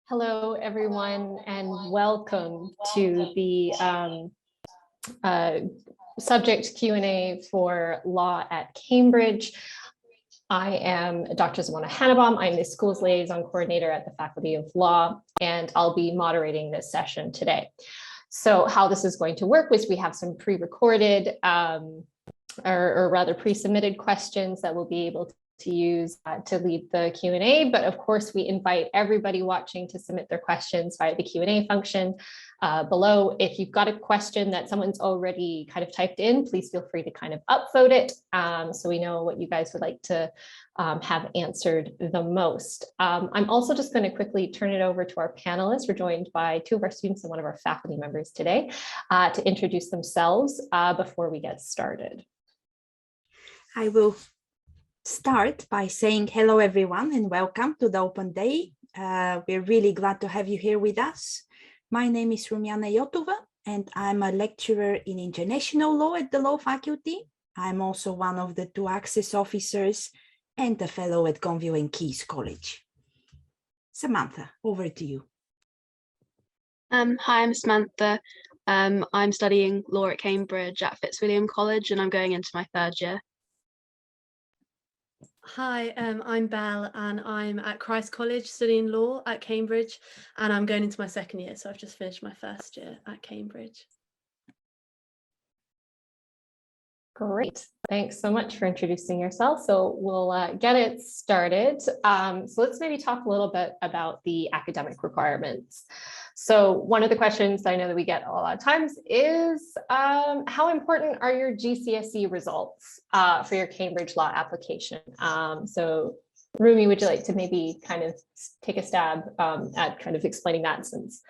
Hello, everyone, and welcome to the subject Q&A for law at Cambridge. I am Dr. Zamona Hannebaum. I'm the Schools Liaison Coordinator at the Faculty of Law, and I'll be moderating this session today. So how this is going to work is we have some pre-recorded or rather pre-submitted questions that we'll be able to use to lead the Q&A, but of course we invite everybody watching to submit their questions via the Q&A function below. If you've got a question that someone's already kind of typed in, please feel free to kind of upvote it so we know what you guys would like to have answered the most. I'm also just going to quickly turn it over to our panelists. We're joined by two of our students and one of our faculty members today to introduce themselves before we get started. I will start by saying hello everyone and welcome to the open day. We're really glad to have you here with us. My name is Rumiana Yotova and I'm a lecturer in international law at the law faculty. I'm also one of the two access officers and a fellow at Gonville and Keyes College. Samantha, over to you. Hi, I'm Samantha. I'm studying law at Cambridge at Fitzwilliam College and I'm going into my third year. Hi, I'm Belle and I'm at Christ College studying law at Cambridge and I'm going into my second year, so I've just finished my first year at Cambridge. Great, thanks so much for introducing yourself. So we'll get it started. So let's maybe talk a little bit about the academic requirements. So one of the questions I know that we get a lot of times is how important are your GCSE results for your Cambridge law application? So Rumi, would you like to maybe kind of take a stab at kind of explaining that, since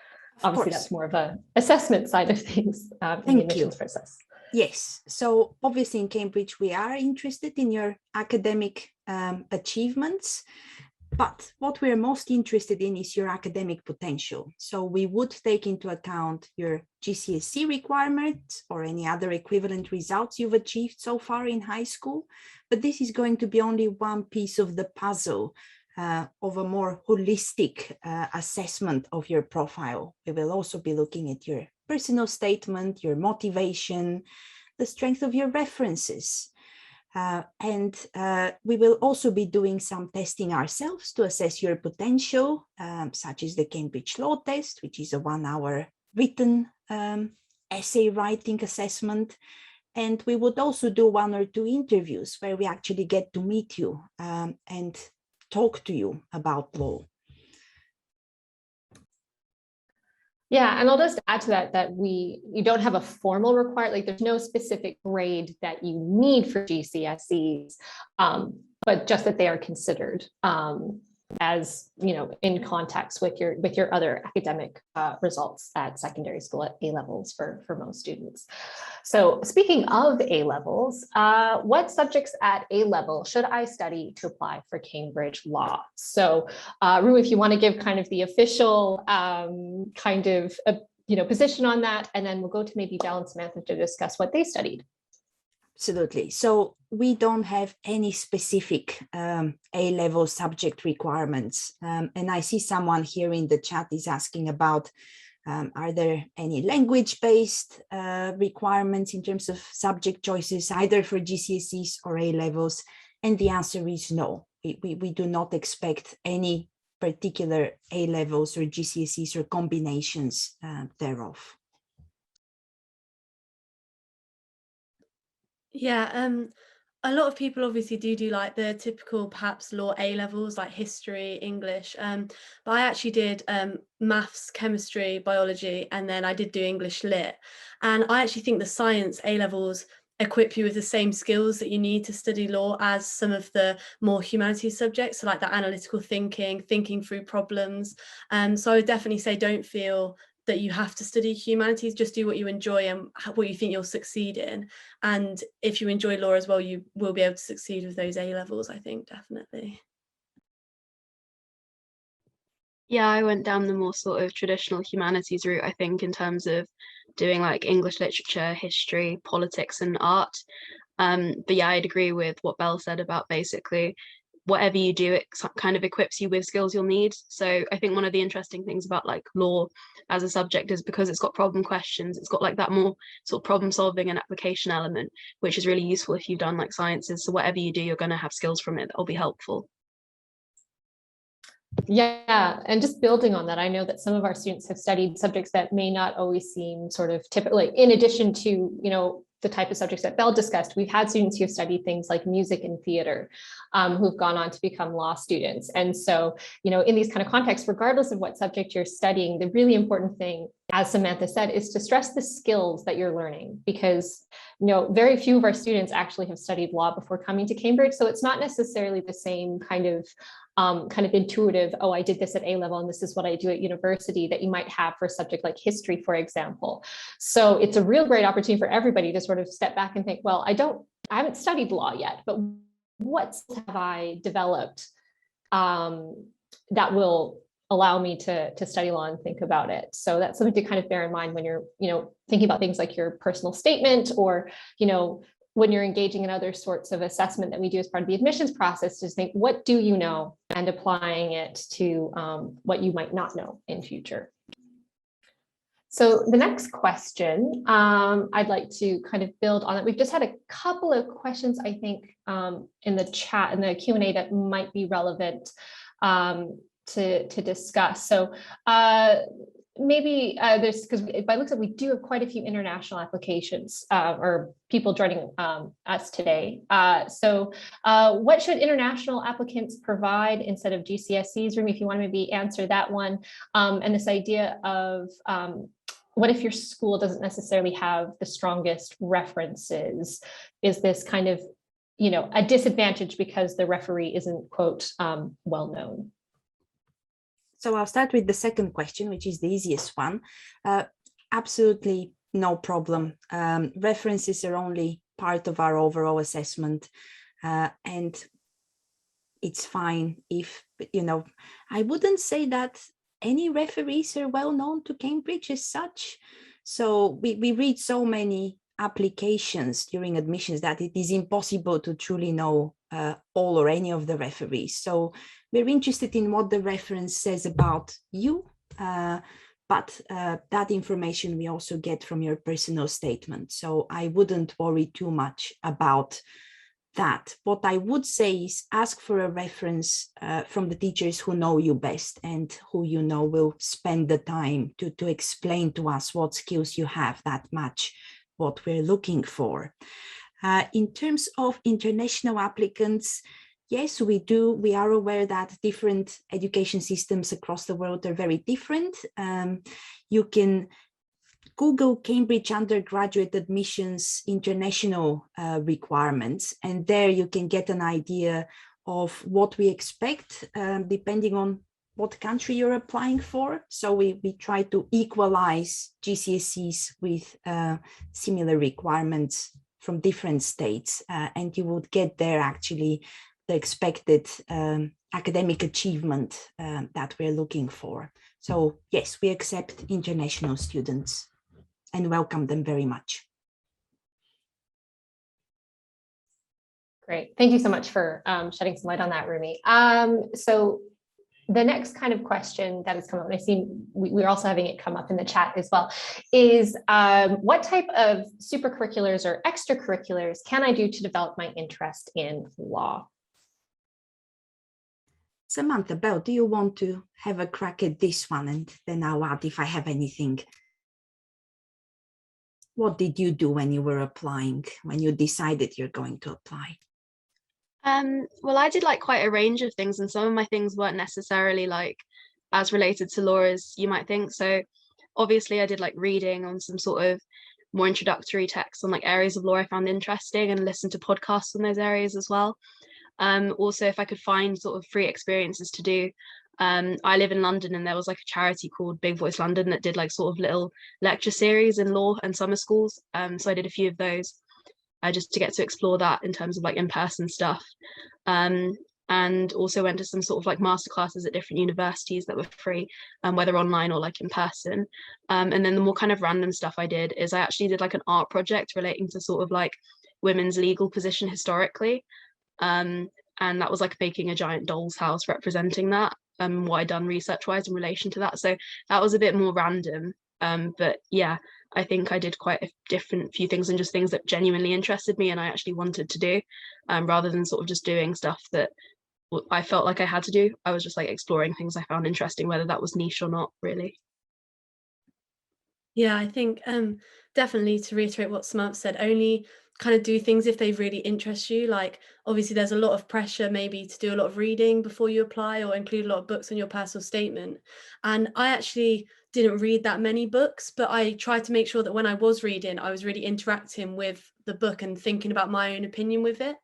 obviously that's more of a assessment side of things in the admissions process. Yes, so obviously in Cambridge we are interested in your academic achievements, but what we're most interested in is your academic potential. So we would take into account your GCSE requirements or any other equivalent results you've achieved so far in high school, but this is going to be only one piece of the puzzle of a more holistic assessment of your profile. We will also be looking at your personal statement, your motivation, the strength of your references. And we will also be doing some testing ourselves to assess your potential, such as the Cambridge Law Test, which is a 1-hour written essay writing assessment. And we would also do 1 or 2 interviews where we actually get to meet you and talk to you about law. Yeah, and I'll just add to that you don't have a formal requirement, like there's no specific grade that you need for GCSEs, but just that they are considered as, you know, in context with your other academic results at secondary school at A-levels for most students. So speaking of A-levels, what subjects at A-level should I study to apply for Cambridge Law? So Ru, if you want to give kind of the official kind of position on that, and then we'll go to maybe Belle and Samantha to discuss what they studied. Absolutely. So we don't have any specific A-level subject requirements. And I see someone here in the chat is asking about, are there any language-based requirements in terms of subject choices, either for GCSEs or A-levels? And the answer is no. We do not expect any particular A-levels or GCSEs or combinations thereof. Yeah, a lot of people obviously do like the typical perhaps law A-levels like history, English, but I actually did maths, chemistry, biology, and then I did do English lit. And I actually think the science A-levels equip you with the same skills that you need to study law as some of the more humanities subjects, so like that analytical thinking through problems. So I would definitely say don't feel that you have to study humanities, just do what you enjoy and what you think you'll succeed in. And if you enjoy law as well, you will be able to succeed with those A-levels, I think, definitely. Yeah, I went down the more sort of traditional humanities route, I think, in terms of doing like English literature, history, politics and art. But yeah, I'd agree with what Belle said about basically whatever you do, it kind of equips you with skills you'll need. So I think one of the interesting things about like law as a subject is because it's got problem questions, it's got like that more sort of problem solving and application element, which is really useful if you've done like sciences. So whatever you do, you're going to have skills from it that will be helpful. Yeah, and just building on that, I know that some of our students have studied subjects that may not always seem sort of typical, like in addition to, you know, the type of subjects that Belle discussed. We've had students who have studied things like music and theater, who've gone on to become law students. And so, you know, in these kind of contexts, regardless of what subject you're studying, the really important thing, as Samantha said, is to stress the skills that you're learning, because, you know, very few of our students actually have studied law before coming to Cambridge. So it's not necessarily the same kind of intuitive, oh, I did this at A level and this is what I do at university, that you might have for a subject like history, for example. So it's a real great opportunity for everybody to sort of step back and think, well, I haven't studied law yet, but what have I developed that will allow me to study law and think about it? So that's something to kind of bear in mind when you're, you know, thinking about things like your personal statement, or, you know, when you're engaging in other sorts of assessment that we do as part of the admissions process, to think, what do you know, and applying it to what you might not know in future. So the next question, I'd like to kind of build on it. We've just had a couple of questions, I think, in the chat, in the Q&A, that might be relevant to discuss. So maybe there's, because by looks like we do have quite a few international applications or people joining us today. So what should international applicants provide instead of GCSEs? Rumi, if you want to maybe answer that one. And this idea of what if your school doesn't necessarily have the strongest references? Is this kind of, you know, a disadvantage because the referee isn't, quote, well known? So I'll start with the second question, which is the easiest one. Absolutely no problem. References are only part of our overall assessment, and it's fine if, you know, I wouldn't say that any referees are well known to Cambridge as such. So we read so many applications during admissions that it is impossible to truly know all or any of the referees. So we're interested in what the reference says about you, but that information we also get from your personal statement. So I wouldn't worry too much about that. What I would say is ask for a reference from the teachers who know you best and who you know will spend the time to explain to us what skills you have that match what we're looking for. In terms of international applicants, yes, we do. We are aware that different education systems across the world are very different. You can Google Cambridge undergraduate admissions international requirements, and there you can get an idea of what we expect depending on what country you're applying for. So we try to equalize GCSEs with similar requirements from different states, and you would get there actually the expected academic achievement that we're looking for. So yes, we accept international students and welcome them very much. Great, thank you so much for shedding some light on that, Rumi. So the next kind of question that has come up, and I see we're also having it come up in the chat as well, is what type of supercurriculars or extracurriculars can I do to develop my interest in law? Samantha, Belle, do you want to have a crack at this one, and then I'll add if I have anything? What did you do when you were applying, when you decided you're going to apply? Well, I did like quite a range of things, and some of my things weren't necessarily like as related to law as you might think. So obviously I did like reading on some sort of more introductory texts on like areas of law I found interesting, and listened to podcasts on those areas as well. Also, if I could find sort of free experiences to do, I live in London, and there was like a charity called Big Voice London that did like sort of little lecture series in law and summer schools. So I did a few of those just to get to explore that in terms of like in-person stuff. And also went to some sort of like masterclasses at different universities that were free, whether online or like in person. And then the more kind of random stuff I did is I actually did like an art project relating to sort of like women's legal position historically. and that was like making a giant doll's house representing that, what I'd done research wise in relation to that. So that was a bit more random, but yeah, I think I did quite a different few things and just things that genuinely interested me and I actually wanted to do, rather than sort of just doing stuff that I felt like I had to do. I was just like exploring things I found interesting, whether that was niche or not, really. Yeah, I think definitely, to reiterate what Samantha said, only kind of do things if they really interest you. Like, obviously there's a lot of pressure maybe to do a lot of reading before you apply or include a lot of books on your personal statement. And I actually didn't read that many books, but I tried to make sure that when I was reading, I was really interacting with the book and thinking about my own opinion with it.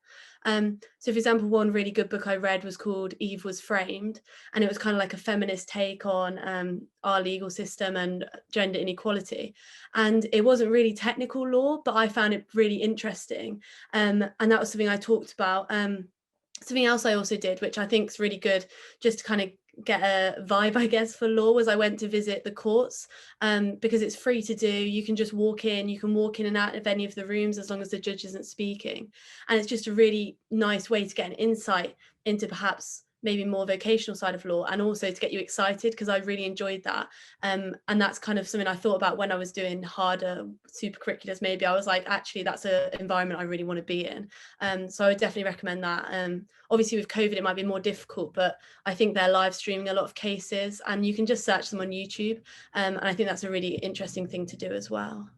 So for example, one really good book I read was called Eve Was Framed, and it was kind of like a feminist take on our legal system and gender inequality. And it wasn't really technical law, but I found it really interesting. And that was something I talked about. Something else I also did, which I think is really good, just to kind of get a vibe, I guess, for law, was I went to visit the courts, because it's free to do. You can just walk in, you can walk in and out of any of the rooms as long as the judge isn't speaking. And it's just a really nice way to get an insight into perhaps maybe more vocational side of law, and also to get you excited, because I really enjoyed that. And that's kind of something I thought about when I was doing harder super curriculars. Maybe I was like, actually, that's an environment I really want to be in. So I would definitely recommend that. Obviously with COVID, it might be more difficult, but I think they're live streaming a lot of cases and you can just search them on YouTube. And I think that's a really interesting thing to do as well.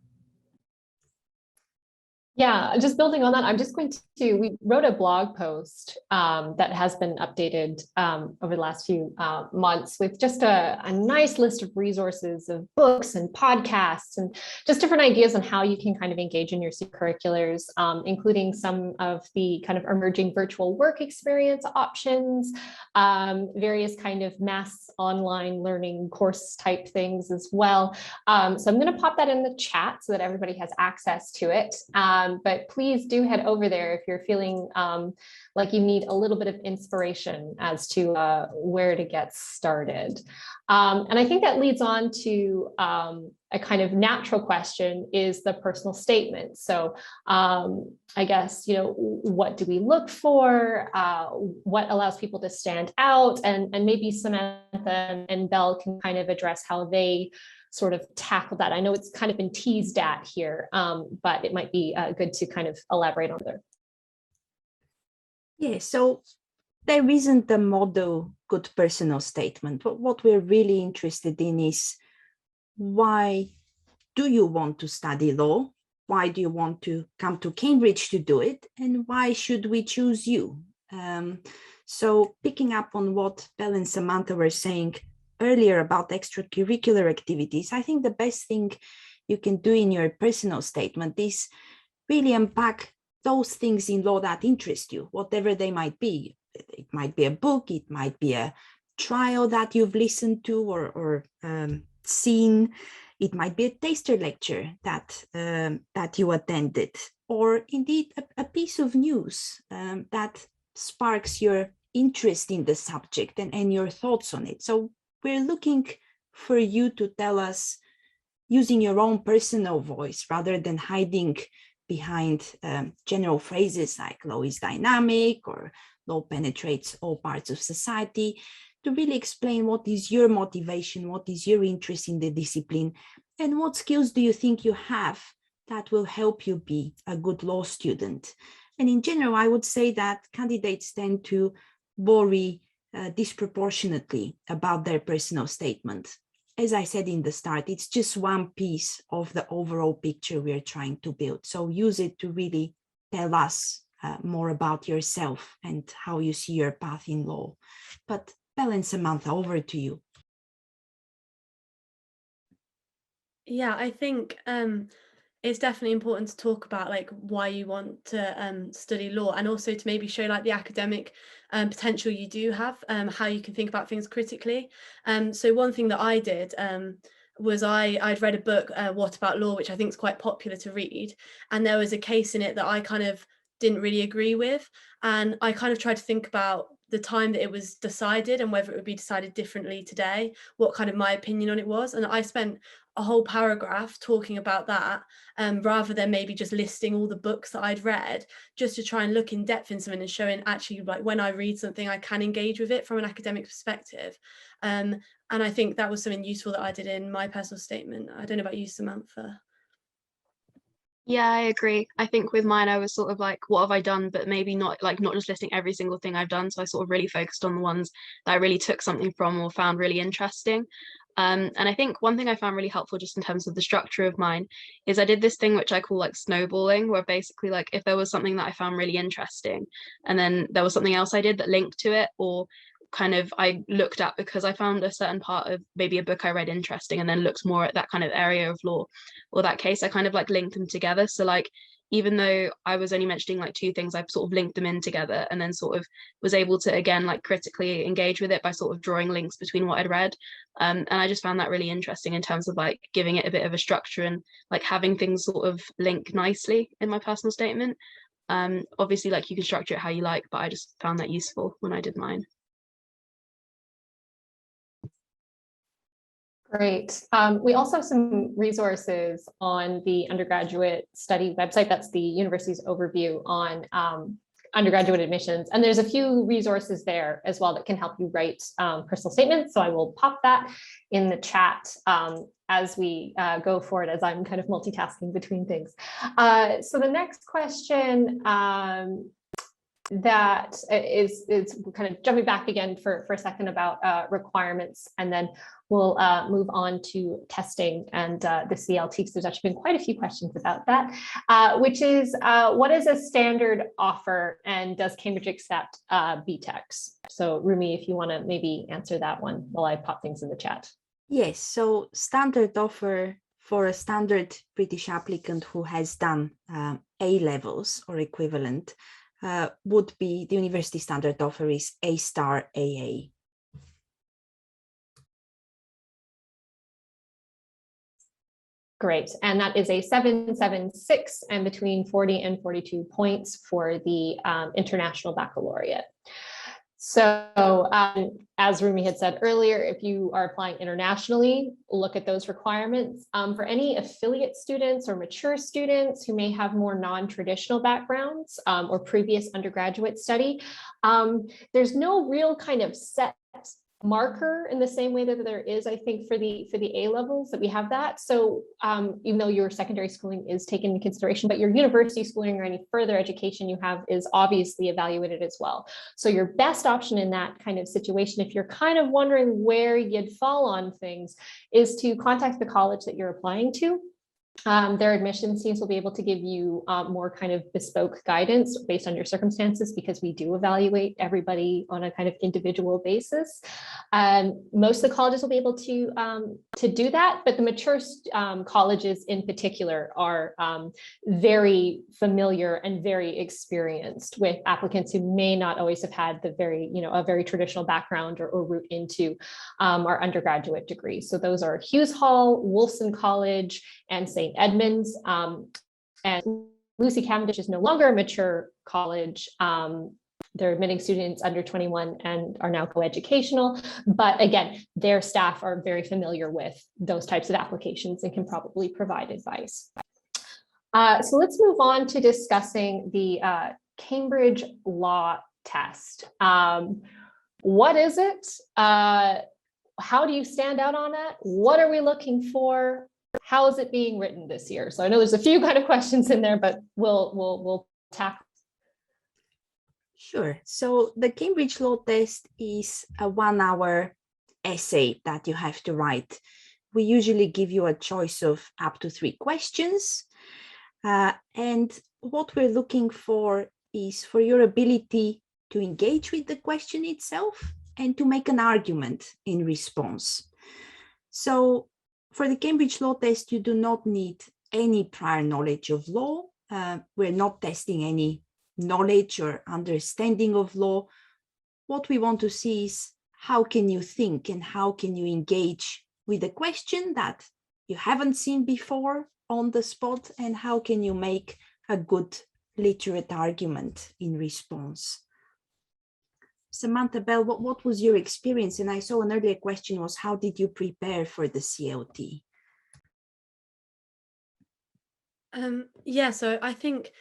Yeah, just building on that, I'm just going to, we wrote a blog post that has been updated over the last few months with just a nice list of resources of books and podcasts and just different ideas on how you can kind of engage in your curriculars, including some of the kind of emerging virtual work experience options, various kind of mass online learning course type things as well. So I'm going to pop that in the chat so that everybody has access to it. But please do head over there if you're feeling like you need a little bit of inspiration as to where to get started. And I think that leads on to a kind of natural question, is the personal statement. So I guess, you know, what do we look for? What allows people to stand out? And maybe Samantha and Belle can kind of address how they sort of tackle that. I know it's kind of been teased at here, but it might be good to kind of elaborate on there. Yeah, so there isn't a model good personal statement. But what we're really interested in is, why do you want to study law? Why do you want to come to Cambridge to do it? And why should we choose you? So picking up on what Belle and Samantha were saying earlier about extracurricular activities, I think the best thing you can do in your personal statement is really unpack those things in law that interest you, whatever they might be. It might be a book, it might be a trial that you've listened to or seen. It might be a taster lecture that you attended, or indeed a piece of news that sparks your interest in the subject and your thoughts on it. So we're looking for you to tell us using your own personal voice rather than hiding behind general phrases like law is dynamic or law penetrates all parts of society, to really explain what is your motivation, what is your interest in the discipline, and what skills do you think you have that will help you be a good law student. And in general, I would say that candidates tend to worry disproportionately about their personal statement. As I said in the start, it's just one piece of the overall picture we're trying to build. So use it to really tell us more about yourself and how you see your path in law. But Belle and Samantha, over to you. Yeah, I think it's definitely important to talk about like why you want to study law, and also to maybe show like the academic potential you do have, how you can think about things critically. So one thing that I did was I'd read a book, What About Law, which I think is quite popular to read, and there was a case in it that I kind of didn't really agree with, and I kind of tried to think about the time that it was decided and whether it would be decided differently today, what kind of my opinion on it was. And I spent a whole paragraph talking about that, rather than maybe just listing all the books that I'd read, just to try and look in depth in something and showing actually, like, when I read something, I can engage with it from an academic perspective. And I think that was something useful that I did in my personal statement. I don't know about you, Samantha. Yeah, I agree. I think with mine, I was sort of like, what have I done? But maybe not just listing every single thing I've done. So I sort of really focused on the ones that I really took something from or found really interesting. And I think one thing I found really helpful just in terms of the structure of mine is I did this thing which I call like snowballing, where basically like if there was something that I found really interesting and then there was something else I did that linked to it, or kind of I looked at because I found a certain part of maybe a book I read interesting and then looked more at that kind of area of law or that case, I kind of like linked them together. So like even though I was only mentioning like two things, I've sort of linked them in together and then sort of was able to again like critically engage with it by sort of drawing links between what I'd read. And I just found that really interesting in terms of like giving it a bit of a structure and like having things sort of link nicely in my personal statement. Obviously like you can structure it how you like, but I just found that useful when I did mine. Great. We also have some resources on the undergraduate study website. That's the university's overview on undergraduate admissions. And there's a few resources there as well that can help you write personal statements. So I will pop that in the chat as we go forward, as I'm kind of multitasking between things. So the next question that is kind of jumping back again for a second about requirements, and then we'll move on to testing and the CLT, because there's actually been quite a few questions about that, which is what is a standard offer and does Cambridge accept BTECs? So Rumi, if you want to maybe answer that one while I pop things in the chat. Yes, so standard offer for a standard British applicant who has done A levels or equivalent would be the university standard offer is A-star AA. Great, and that is a 776 and between 40 and 42 points for the International Baccalaureate. So as Rumi had said earlier, if you are applying internationally, look at those requirements. For any affiliate students or mature students who may have more non-traditional backgrounds or previous undergraduate study, there's no real kind of set marker in the same way that there is, I think, for the A levels that we have that. So even though your secondary schooling is taken into consideration, but your university schooling or any further education you have is obviously evaluated as well. So your best option in that kind of situation, if you're kind of wondering where you'd fall on things, is to contact the college that you're applying to. Their admissions teams will be able to give you more kind of bespoke guidance based on your circumstances, because we do evaluate everybody on a kind of individual basis. Most of the colleges will be able to do that, but the mature colleges in particular are very familiar and very experienced with applicants who may not always have had the a very traditional background or route into our undergraduate degree. So those are Hughes Hall, Wolfson College, and St. Edmunds. And Lucy Cavendish is no longer a mature college. They're admitting students under 21 and are now coeducational. But again, their staff are very familiar with those types of applications and can probably provide advice. So let's move on to discussing the Cambridge Law Test. What is it? How do you stand out on it? What are we looking for? How is it being written this year? So I know there's a few kind of questions in there, but we'll tackle. Sure. So the Cambridge Law Test is a 1-hour essay that you have to write. We usually give you a choice of up to 3 questions. And what we're looking for is for your ability to engage with the question itself and to make an argument in response. So for the Cambridge Law Test, you do not need any prior knowledge of law. We're not testing any knowledge or understanding of law. What we want to see is how can you think and how can you engage with a question that you haven't seen before on the spot, and how can you make a good literate argument in response. Samantha Bell, what was your experience? And I saw an earlier question was, how did you prepare for the CLT? Yeah, so I think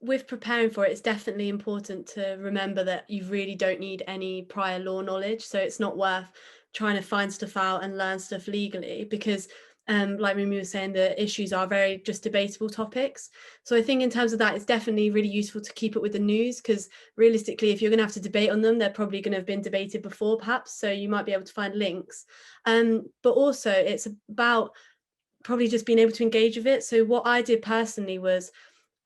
with preparing for it, it's definitely important to remember that you really don't need any prior law knowledge. So it's not worth trying to find stuff out and learn stuff legally, because like Mimi was saying, the issues are very just debatable topics. So I think in terms of that, it's definitely really useful to keep up with the news, because realistically, if you're going to have to debate on them, they're probably going to have been debated before perhaps, so you might be able to find links. But also it's about probably just being able to engage with it. So what I did personally was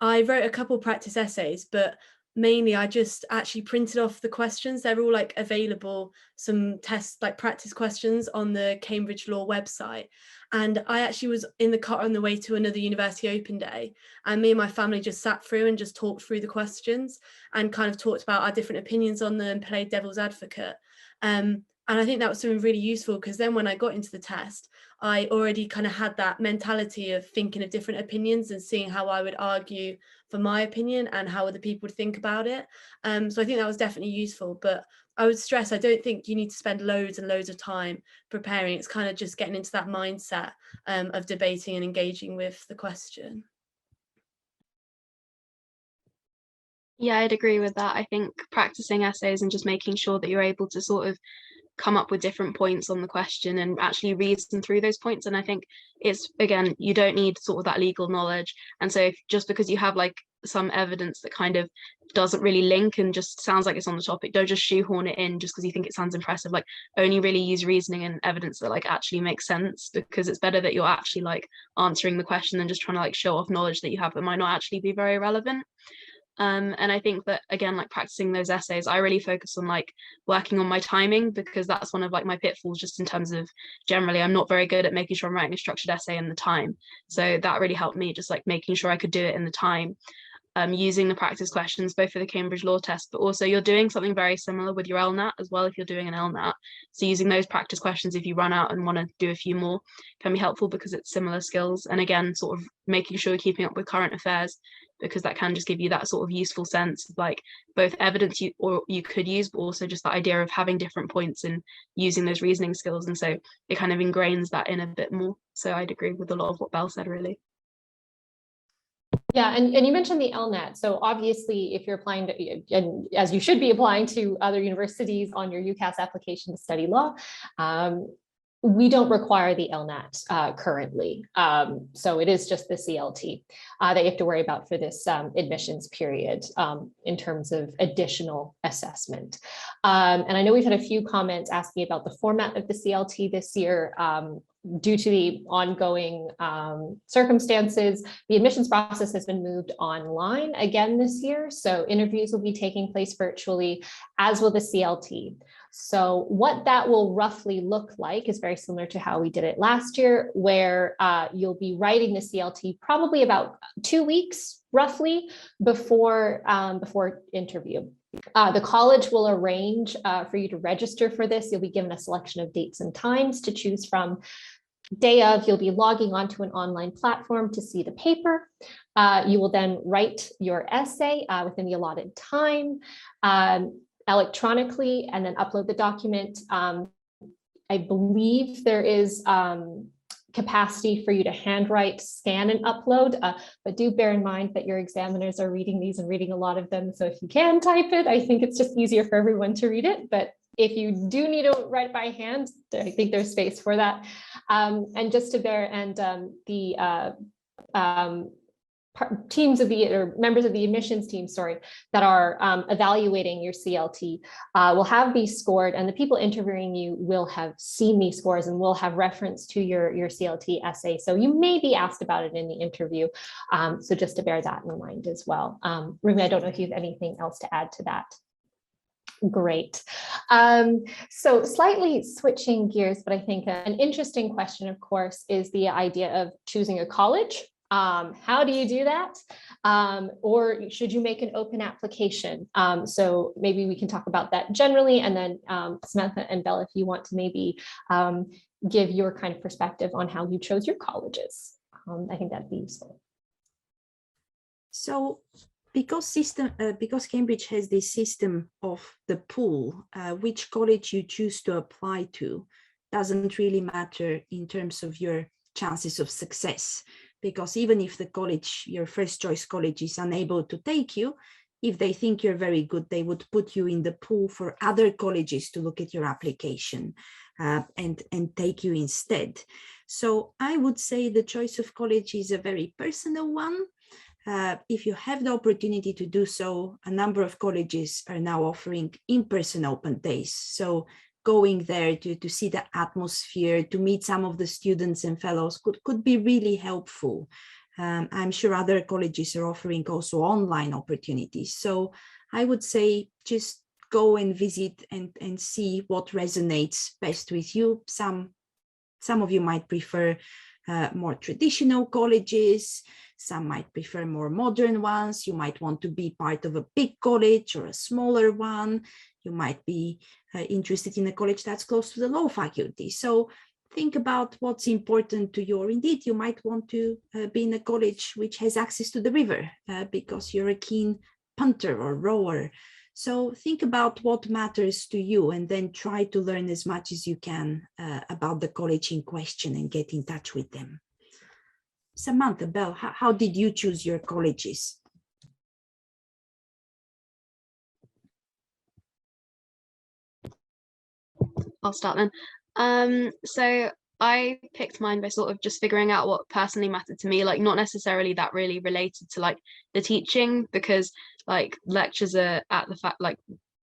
I wrote a couple practice essays, but mainly I just actually printed off the questions. They're all like available, some test like practice questions on the Cambridge Law website. And I actually was in the car on the way to another university open day, and me and my family just sat through and just talked through the questions and kind of talked about our different opinions on them, played devil's advocate. And I think that was something really useful, because then when I got into the test, I already kind of had that mentality of thinking of different opinions and seeing how I would argue for my opinion and how other people would think about it. So I think that was definitely useful, but I would stress, I don't think you need to spend loads and loads of time preparing. It's kind of just getting into that mindset of debating and engaging with the question. Yeah, I'd agree with that. I think practicing essays and just making sure that you're able to sort of come up with different points on the question and actually reason through those points. And I think it's, again, you don't need sort of that legal knowledge. And so just because you have like some evidence that kind of doesn't really link and just sounds like it's on the topic, don't just shoehorn it in just because you think it sounds impressive. Like, only really use reasoning and evidence that like actually makes sense, because it's better that you're actually like answering the question than just trying to like show off knowledge that you have that might not actually be very relevant. And I think that, again, like practicing those essays, I really focus on like working on my timing, because that's one of like my pitfalls, just in terms of generally I'm not very good at making sure I'm writing a structured essay in the time. So that really helped me, just like making sure I could do it in the time, using the practice questions both for the Cambridge Law Test, but also you're doing something very similar with your LNAT as well if you're doing an LNAT. So using those practice questions, if you run out and want to do a few more, can be helpful because it's similar skills. And again, sort of making sure you're keeping up with current affairs, because that can just give you that sort of useful sense of like both evidence you could use, but also just the idea of having different points and using those reasoning skills. And so it kind of ingrains that in a bit more. So I'd agree with a lot of what Belle said, really. Yeah, and you mentioned the LNAT. So obviously, if you're applying to, and as you should be applying to other universities on your UCAS application to study law, we don't require the LNAT currently. So it is just the CLT that you have to worry about for this admissions period in terms of additional assessment. And I know we've had a few comments asking about the format of the CLT this year. Due to the ongoing circumstances, the admissions process has been moved online again this year. So interviews will be taking place virtually, as will the CLT. So what that will roughly look like is very similar to how we did it last year, where you'll be writing the CLT probably about 2 weeks roughly before interview. The college will arrange for you to register for this. You'll be given a selection of dates and times to choose from. Day of, you'll be logging onto an online platform to see the paper. You will then write your essay within the allotted time electronically, and then upload the document. I believe there is capacity for you to handwrite, scan, and upload, but do bear in mind that your examiners are reading these and reading a lot of them. So if you can type it, I think it's just easier for everyone to read it. But if you do need to write by hand, I think there's space for that. And just to bear, and the teams of the, or members of the admissions team, sorry, that are evaluating your CLT will have these scored, and the people interviewing you will have seen these scores and will have reference to your CLT essay. So you may be asked about it in the interview. So just to bear that in mind as well. Rumi, I don't know if you have anything else to add to that. Great. So slightly switching gears, but I think an interesting question, of course, is the idea of choosing a college. How do you do that? Or should you make an open application? So maybe we can talk about that generally, and then Samantha and Belle, if you want to maybe give your kind of perspective on how you chose your colleges. I think that'd be useful. So Because Cambridge has this system of the pool, which college you choose to apply to doesn't really matter in terms of your chances of success. Because even if the college, your first choice college, is unable to take you, if they think you're very good, they would put you in the pool for other colleges to look at your application and take you instead. So I would say the choice of college is a very personal one. If you have the opportunity to do so, a number of colleges are now offering in-person open days. So going there to see the atmosphere, to meet some of the students and fellows could be really helpful. I'm sure other colleges are offering also online opportunities. So I would say just go and visit and see what resonates best with you. Some of you might prefer more traditional colleges. Some might prefer more modern ones. You might want to be part of a big college or a smaller one. You might be interested in a college that's close to the law faculty. So think about what's important to you. Or indeed, you might want to be in a college which has access to the river because you're a keen punter or rower. So think about what matters to you and then try to learn as much as you can about the college in question and get in touch with them. Samantha, Belle, how did you choose your colleges? I'll start then. So I picked mine by sort of just figuring out what personally mattered to me, like not necessarily that really related to like the teaching, because like lectures are at the like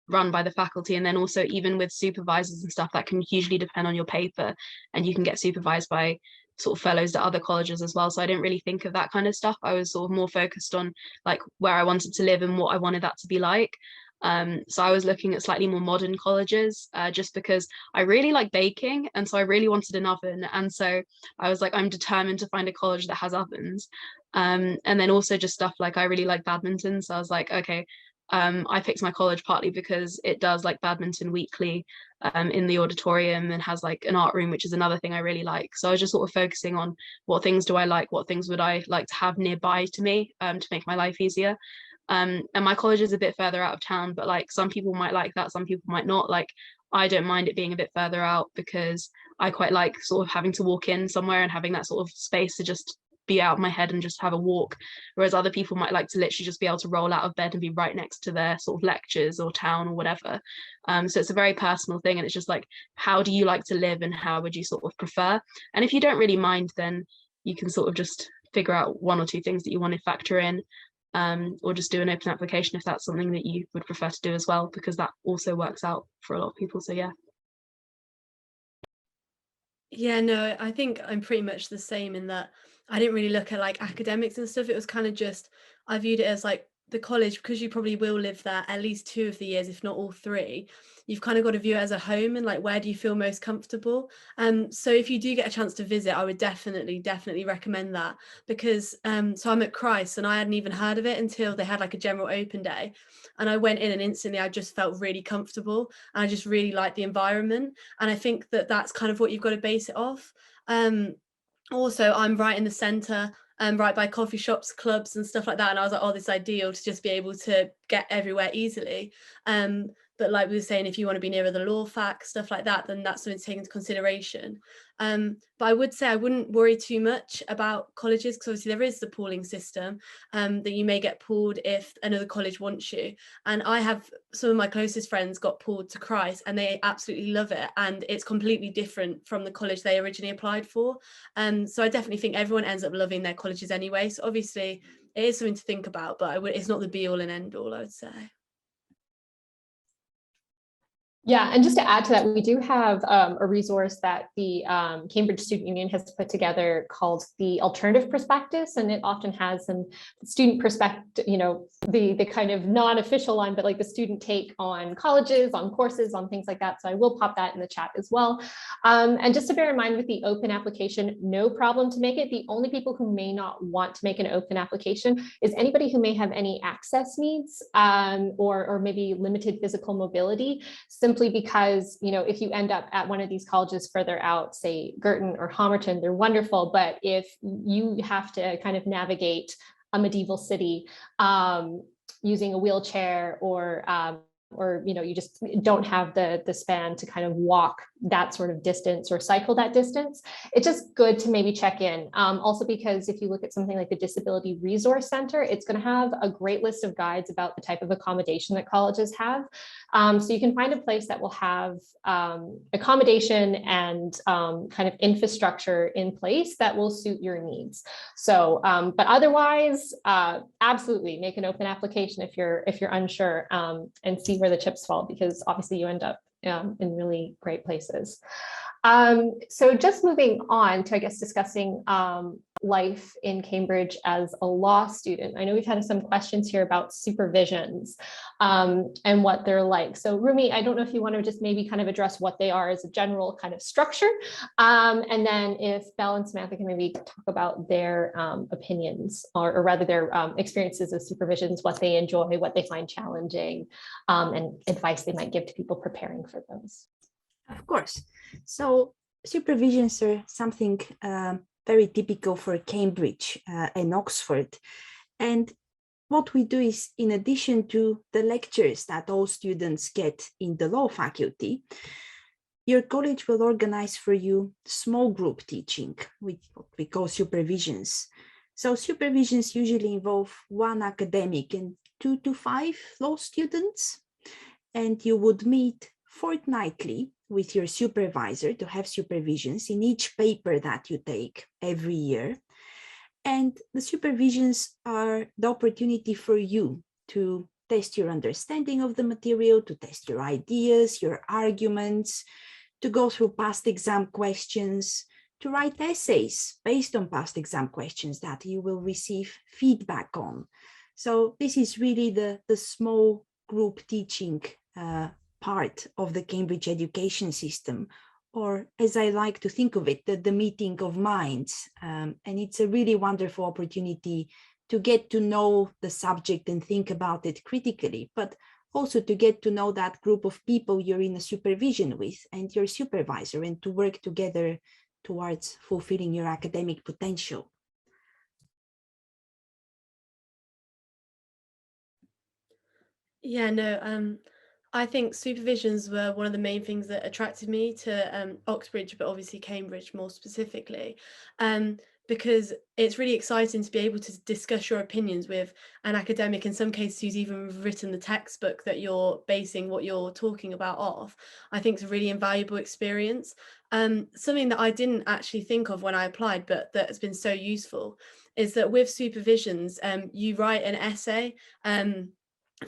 run by the faculty, and then also even with supervisors and stuff that can hugely depend on your paper, and you can get supervised by sort of fellows at other colleges as well. So I didn't really think of that kind of stuff. I was sort of more focused on like where I wanted to live and what I wanted that to be like. So I was looking at slightly more modern colleges just because I really like baking, and so I really wanted an oven, and so I was like, I'm determined to find a college that has ovens. And then also just stuff like I really like badminton, so I was like, okay, I picked my college partly because it does like badminton weekly in the auditorium and has like an art room, which is another thing I really like. So I was just sort of focusing on what things do I like, what things would I like to have nearby to me to make my life easier. And my college is a bit further out of town, but like some people might like that, some people might not. Like I don't mind it being a bit further out because I quite like sort of having to walk in somewhere and having that sort of space to just be out of my head and just have a walk, whereas other people might like to literally just be able to roll out of bed and be right next to their sort of lectures or town or whatever. So it's a very personal thing, and it's just like, how do you like to live and how would you sort of prefer? And if you don't really mind, then you can sort of just figure out one or two things that you want to factor in, or just do an open application if that's something that you would prefer to do as well, because that also works out for a lot of people. So yeah. Yeah, no, I think I'm pretty much the same in that I didn't really look at like academics and stuff. It was kind of just, I viewed it as like the college, because you probably will live there at least 2 of the years, if not all 3. You've kind of got to view it as a home and like, where do you feel most comfortable? So if you do get a chance to visit, I would definitely recommend that, because so I'm at Christ and I hadn't even heard of it until they had like a general open day, and I went in and instantly I just felt really comfortable and I just really liked the environment. And I think that that's kind of what you've got to base it off. Also, I'm right in the center, right by coffee shops, clubs and stuff like that, and I was like, oh, this is ideal to just be able to get everywhere easily. But like we were saying, if you want to be nearer the law fac, stuff like that, then that's something to take into consideration. But I would say I wouldn't worry too much about colleges, because obviously there is the pooling system, that you may get pooled if another college wants you. And I have some of my closest friends got pooled to Christ and they absolutely love it, and it's completely different from the college they originally applied for. So I definitely think everyone ends up loving their colleges anyway. So obviously it is something to think about, but it's not the be all and end all, I would say. Yeah, and just to add to that, we do have a resource that the Cambridge Student Union has put together called the Alternative Prospectus, and it often has some student perspective, you know, the kind of non-official line, but like the student take on colleges, on courses, on things like that. So I will pop that in the chat as well. And just to bear in mind with the open application, no problem to make it. The only people who may not want to make an open application is anybody who may have any access needs or maybe limited physical mobility. Simply because, you know, if you end up at one of these colleges further out, say Girton or Homerton, they're wonderful. But if you have to kind of navigate a medieval city, using a wheelchair, or you just don't have the span to kind of walk that sort of distance or cycle that distance, it's just good to maybe check in. Also, because if you look at something like the Disability Resource Center, it's going to have a great list of guides about the type of accommodation that colleges have. So you can find a place that will have accommodation and kind of infrastructure in place that will suit your needs. So, but otherwise, absolutely make an open application if you're unsure, and see where the chips fall, because obviously you end up in really great places. So just moving on to, I guess, discussing life in Cambridge as a law student. I know we've had some questions here about supervisions and what they're like. So Rumi, I don't know if you want to just maybe kind of address what they are as a general kind of structure. And then if Belle and Samantha can maybe talk about their opinions, or rather their experiences of supervisions, what they enjoy, what they find challenging, and advice they might give to people preparing for those. Of course. So supervisions are something very typical for Cambridge and Oxford. And what we do is, in addition to the lectures that all students get in the law faculty, your college will organize for you small group teaching, which what we call supervisions. So supervisions usually involve one academic and 2 to 5 law students, and you would meet fortnightly with your supervisor to have supervisions in each paper that you take every year. And the supervisions are the opportunity for you to test your understanding of the material, to test your ideas, your arguments, to go through past exam questions, to write essays based on past exam questions that you will receive feedback on. So this is really the small group teaching part of the Cambridge education system, or as I like to think of it, the meeting of minds. And it's a really wonderful opportunity to get to know the subject and think about it critically, but also to get to know that group of people you're in a supervision with and your supervisor, and to work together towards fulfilling your academic potential. Yeah, no, I think supervisions were one of the main things that attracted me to Oxbridge, but obviously Cambridge more specifically, because it's really exciting to be able to discuss your opinions with an academic, in some cases who's even written the textbook that you're basing what you're talking about off. I think it's a really invaluable experience. Something that I didn't actually think of when I applied, but that has been so useful, is that with supervisions, you write an essay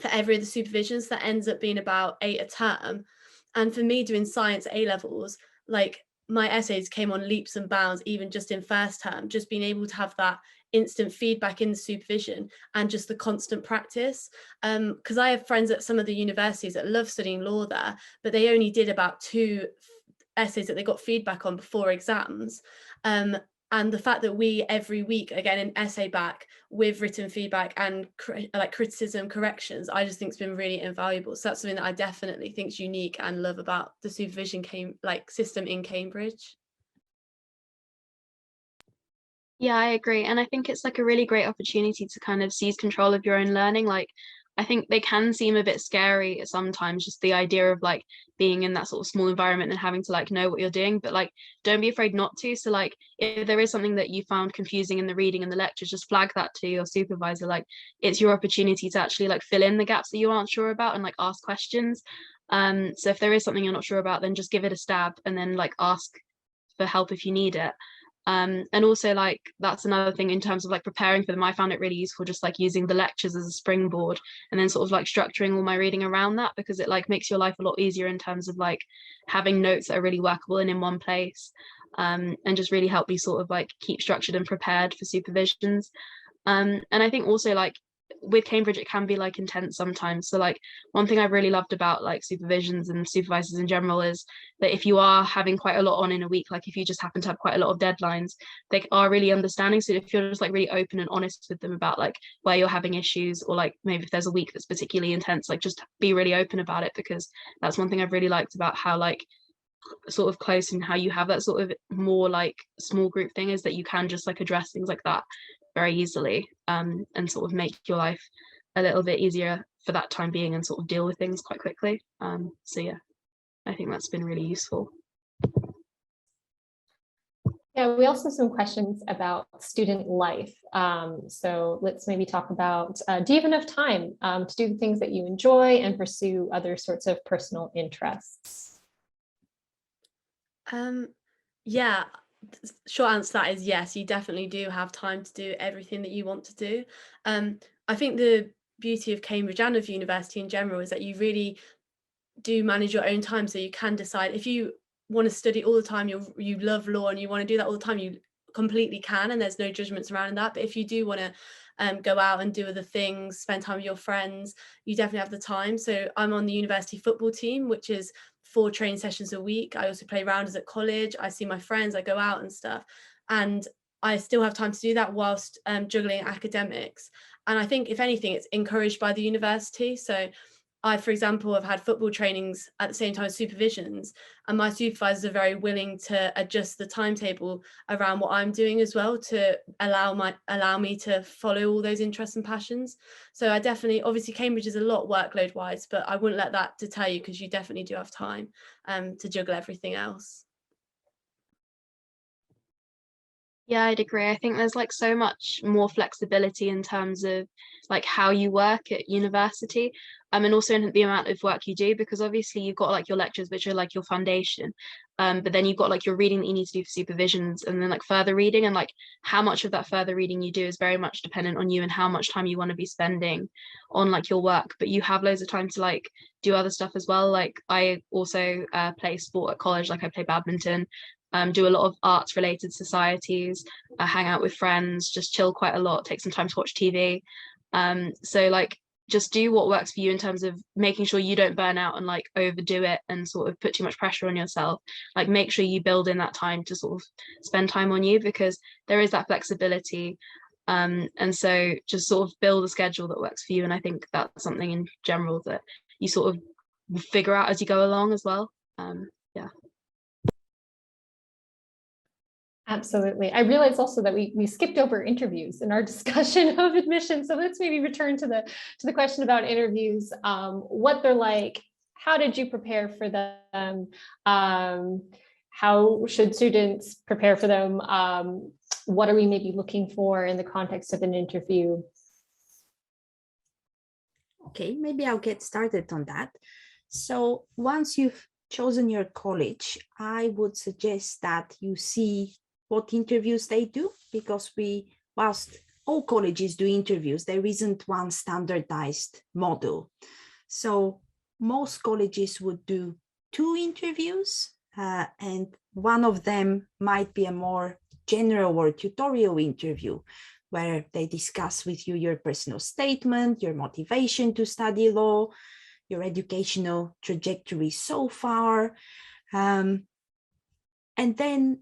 for every of the supervisions that ends up being about 8 a term. And for me, doing science A levels, like my essays came on leaps and bounds, even just in first term, just being able to have that instant feedback in the supervision and just the constant practice. Because I have friends at some of the universities that love studying law there, but they only did about 2 essays that they got feedback on before exams. And the fact that we every week are getting an essay back with written feedback and like criticism, corrections, I just think it's been really invaluable. So that's something that I definitely think is unique and love about the supervision system in Cambridge. Yeah, I agree. And I think it's like a really great opportunity to kind of seize control of your own learning. Like, I think they can seem a bit scary sometimes, just the idea of like being in that sort of small environment and having to like know what you're doing, but like don't be afraid not to. So like if there is something that you found confusing in the reading and the lectures, just flag that to your supervisor. Like it's your opportunity to actually like fill in the gaps that you aren't sure about and like ask questions. So if there is something you're not sure about, then just give it a stab and then like ask for help if you need it. And also like that's another thing in terms of like preparing for them. I found it really useful just like using the lectures as a springboard and then sort of like structuring all my reading around that, because it like makes your life a lot easier in terms of like having notes that are really workable and in one place, and just really help you sort of like keep structured and prepared for supervisions. And I think also like with Cambridge it can be like intense sometimes. So like one thing I've really loved about like supervisions and supervisors in general is that if you are having quite a lot on in a week, like if you just happen to have quite a lot of deadlines, they are really understanding. So if you're just like really open and honest with them about like where you're having issues, or like maybe if there's a week that's particularly intense, like just be really open about it, because that's one thing I've really liked about how like sort of close and how you have that sort of more like small group thing, is that you can just like address things like that very easily, and sort of make your life a little bit easier for that time being and sort of deal with things quite quickly. So yeah, I think that's been really useful. Yeah, we also have some questions about student life. So let's maybe talk about, do you have enough time to do the things that you enjoy and pursue other sorts of personal interests? Yeah, short answer to that is yes, you definitely do have time to do everything that you want to do. I think the beauty of Cambridge and of university in general is that you really do manage your own time, so you can decide if you want to study all the time, you love law and you want to do that all the time, you completely can, and there's no judgments around that. But if you do want to go out and do other things, spend time with your friends, you definitely have the time. So I'm on the university football team, which is 4 training sessions a week. I also play rounders at college, I see my friends, I go out and stuff, and I still have time to do that whilst juggling academics. And I think if anything, it's encouraged by the university. So I, for example, have had football trainings at the same time as supervisions, and my supervisors are very willing to adjust the timetable around what I'm doing as well, to allow me to follow all those interests and passions. So I definitely, obviously Cambridge is a lot workload wise, but I wouldn't let that deter you, because you definitely do have time to juggle everything else. Yeah, I'd agree. I think there's like so much more flexibility in terms of like how you work at university, and also in the amount of work you do, because obviously you've got like your lectures, which are like your foundation, but then you've got like your reading that you need to do for supervisions, and then like further reading, and like how much of that further reading you do is very much dependent on you and how much time you want to be spending on like your work. But you have loads of time to like do other stuff as well. Like I also play sport at college, like I play badminton, do a lot of arts related societies, hang out with friends, just chill quite a lot, take some time to watch TV. So like just do what works for you in terms of making sure you don't burn out and like overdo it and sort of put too much pressure on yourself. Like make sure you build in that time to sort of spend time on you, because there is that flexibility. And so just sort of build a schedule that works for you. And I think that's something in general that you sort of figure out as you go along as well. Yeah. Absolutely. I realized also that we skipped over interviews in our discussion of admission. So let's maybe return to the question about interviews, what they're like, how did you prepare for them? How should students prepare for them? What are we maybe looking for in the context of an interview? Okay, maybe I'll get started on that. So once you've chosen your college, I would suggest that you see what interviews they do, because whilst all colleges do interviews, there isn't one standardized model. So most colleges would do 2 interviews, and one of them might be a more general or tutorial interview, where they discuss with you your personal statement, your motivation to study law, your educational trajectory so far. And then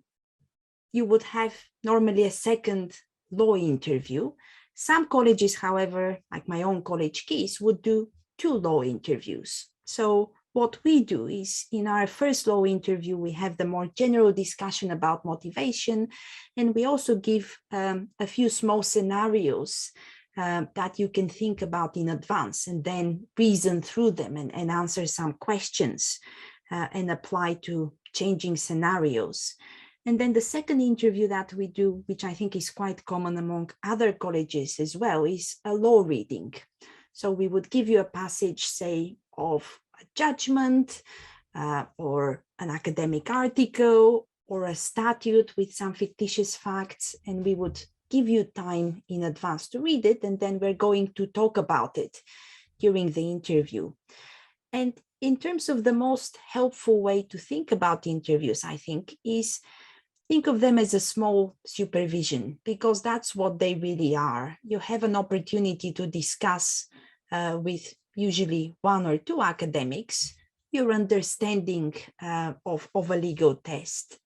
you would have normally a second law interview. Some colleges, however, like my own college KISS, would do 2 law interviews. So what we do is, in our first law interview, we have the more general discussion about motivation, and we also give a few small scenarios that you can think about in advance, and then reason through them and answer some questions and apply to changing scenarios. And then the second interview that we do, which I think is quite common among other colleges as well, is a law reading. So we would give you a passage, say, of a judgment or an academic article or a statute with some fictitious facts, and we would give you time in advance to read it, and then we're going to talk about it during the interview. And in terms of the most helpful way to think about interviews, I think, is think of them as a small supervision, because that's what they really are. You have an opportunity to discuss with usually 1 or 2 academics your understanding of a legal text,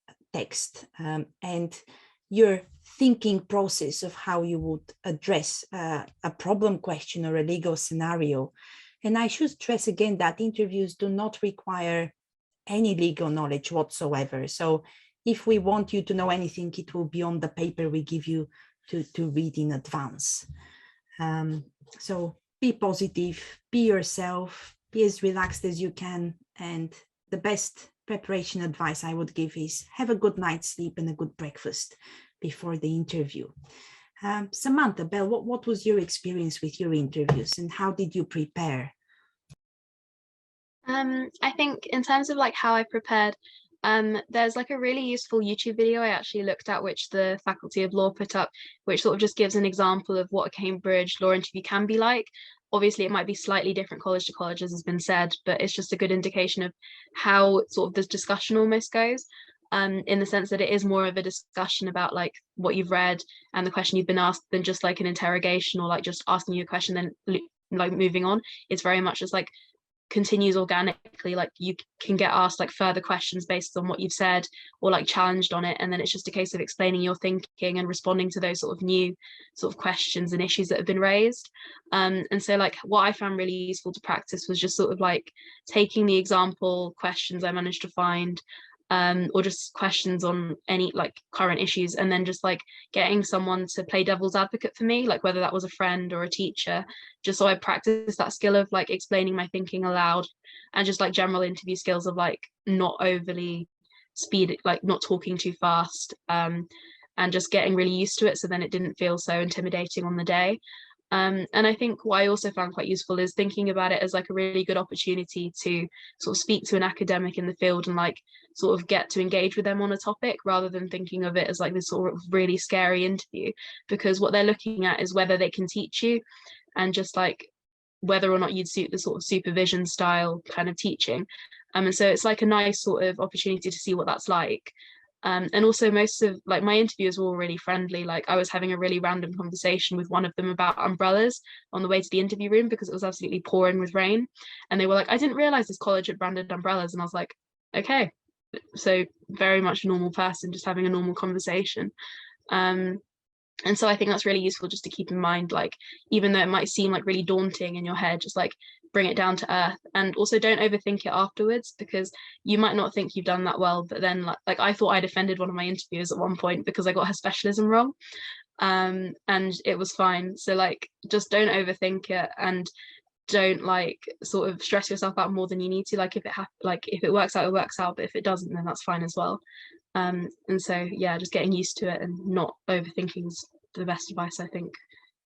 and your thinking process of how you would address a problem question or a legal scenario. And I should stress again that interviews do not require any legal knowledge whatsoever. So if we want you to know anything, it will be on the paper we give you to read in advance. So be positive, be yourself, be as relaxed as you can. And the best preparation advice I would give is have a good night's sleep and a good breakfast before the interview. Samantha, Belle, what was your experience with your interviews and how did you prepare? I think in terms of like how I prepared, there's like a really useful YouTube video I actually looked at, which the Faculty of Law put up, which sort of just gives an example of what a Cambridge law interview can be like. Obviously, it might be slightly different college to college, as has been said, but it's just a good indication of how sort of this discussion almost goes. In the sense that it is more of a discussion about like what you've read and the question you've been asked than just like an interrogation or like just asking you a question then like moving on. It's very much just like continues organically, like you can get asked like further questions based on what you've said or like challenged on it, and then it's just a case of explaining your thinking and responding to those sort of new sort of questions and issues that have been raised. And so like what I found really useful to practice was just sort of like taking the example questions I managed to find, or just questions on any like current issues, and then just like getting someone to play devil's advocate for me, like whether that was a friend or a teacher, just so I practiced that skill of like explaining my thinking aloud, and just like general interview skills of like not overly like not talking too fast, and just getting really used to it so then it didn't feel so intimidating on the day. And I think what I also found quite useful is thinking about it as like a really good opportunity to sort of speak to an academic in the field and like sort of get to engage with them on a topic, rather than thinking of it as like this sort of really scary interview, because what they're looking at is whether they can teach you and just like whether or not you'd suit the sort of supervision style kind of teaching. And so it's like a nice sort of opportunity to see what that's like. And also most of like my interviews were all really friendly. Like I was having a really random conversation with one of them about umbrellas on the way to the interview room because it was absolutely pouring with rain. And they were like, I didn't realize this college had branded umbrellas. And I was like, okay. So very much a normal person, just having a normal conversation. And so I think that's really useful just to keep in mind, like, even though it might seem like really daunting in your head, just like bring it down to earth, and also don't overthink it afterwards, because you might not think you've done that well, but then like I thought I'd offended one of my interviewers at one point because I got her specialism wrong, and it was fine. So like just don't overthink it, and don't like sort of stress yourself out more than you need to. Like if it works out, it works out, but if it doesn't, then that's fine as well. And so yeah, just getting used to it and not overthinking is the best advice I think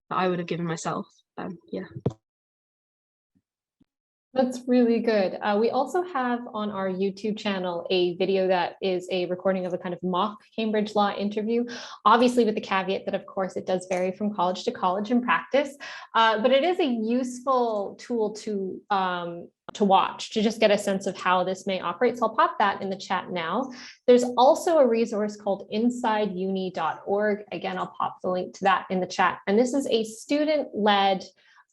that I would have given myself. Yeah. That's really good. We also have on our YouTube channel a video that is a recording of a kind of mock Cambridge law interview, obviously with the caveat that of course it does vary from college to college in practice, but it is a useful tool to watch to just get a sense of how this may operate. So I'll pop that in the chat now. There's also a resource called insideuni.org. Again, I'll pop the link to that in the chat. And this is a student-led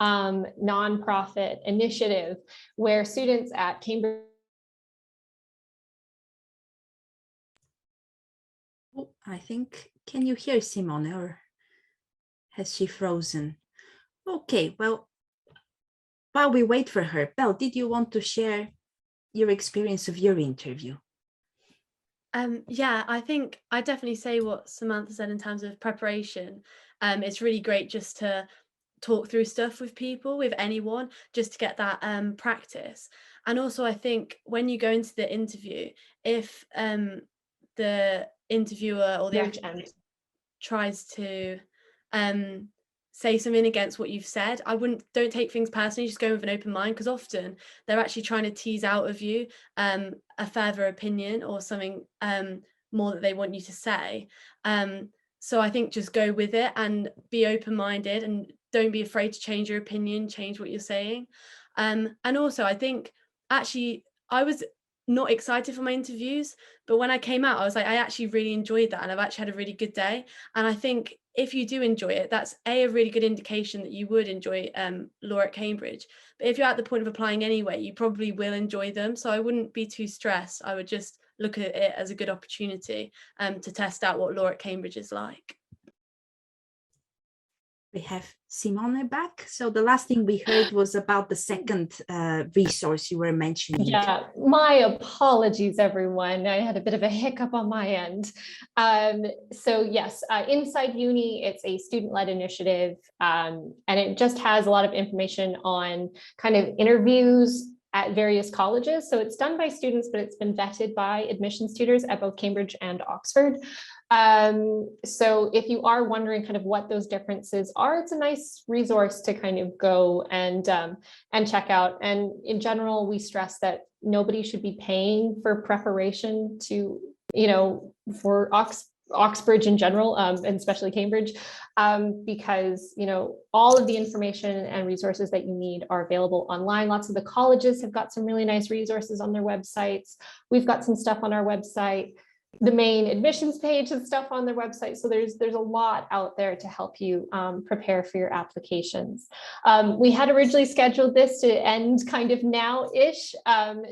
nonprofit initiative where students at Cambridge. Oh, I think, can you hear Simone, or has she frozen? Okay, well, while we wait for her, Belle, did you want to share your experience of your interview? Yeah, I think I definitely say what Samantha said in terms of preparation. It's really great just to talk through stuff with people, with anyone, just to get that practice. And also I think when you go into the interview, if the interviewer or the applicant tries to say something against what you've said, don't take things personally, just go with an open mind, because often they're actually trying to tease out of you a further opinion or something more that they want you to say. So I think just go with it and be open-minded, and don't be afraid to change your opinion, change what you're saying. And also I think actually I was not excited for my interviews, but when I came out, I was like, I actually really enjoyed that, and I've actually had a really good day. And I think if you do enjoy it, that's a really good indication that you would enjoy law at Cambridge. But if you're at the point of applying anyway, you probably will enjoy them. So I wouldn't be too stressed. I would just look at it as a good opportunity to test out what law at Cambridge is like. We have Simone back. So the last thing we heard was about the second resource you were mentioning. Yeah, my apologies, everyone. I had a bit of a hiccup on my end. So yes, Inside Uni, it's a student-led initiative, and it just has a lot of information on kind of interviews at various colleges. So it's done by students, but it's been vetted by admissions tutors at both Cambridge and Oxford. So if you are wondering kind of what those differences are, it's a nice resource to kind of go and check out. And in general, we stress that nobody should be paying for preparation to, for Oxbridge in general, and especially Cambridge, because, all of the information and resources that you need are available online. Lots of the colleges have got some really nice resources on their websites. We've got some stuff on our website. The main admissions page and stuff on their website. So there's a lot out there to help you prepare for your applications. We had originally scheduled this to end kind of now-ish.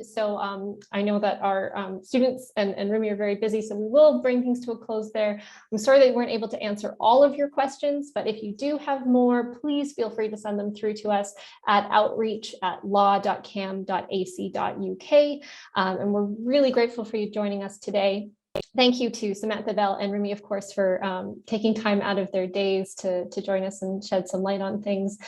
So I know that our students and Rumi are very busy, so we will bring things to a close there. I'm sorry that we weren't able to answer all of your questions, but if you do have more, please feel free to send them through to us at outreach@law.cam.ac.uk. And we're really grateful for you joining us today. Thank you to Samantha Bell and Rumi, of course, for taking time out of their days to join us and shed some light on things.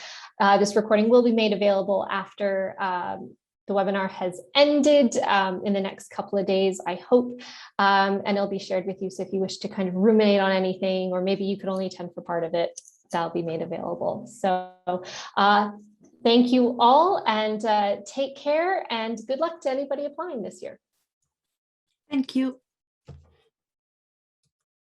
This recording will be made available after the webinar has ended in the next couple of days, I hope, and it'll be shared with you. So if you wish to kind of ruminate on anything, or maybe you could only attend for part of it, that'll be made available. So thank you all, and take care, and good luck to anybody applying this year. Thank you.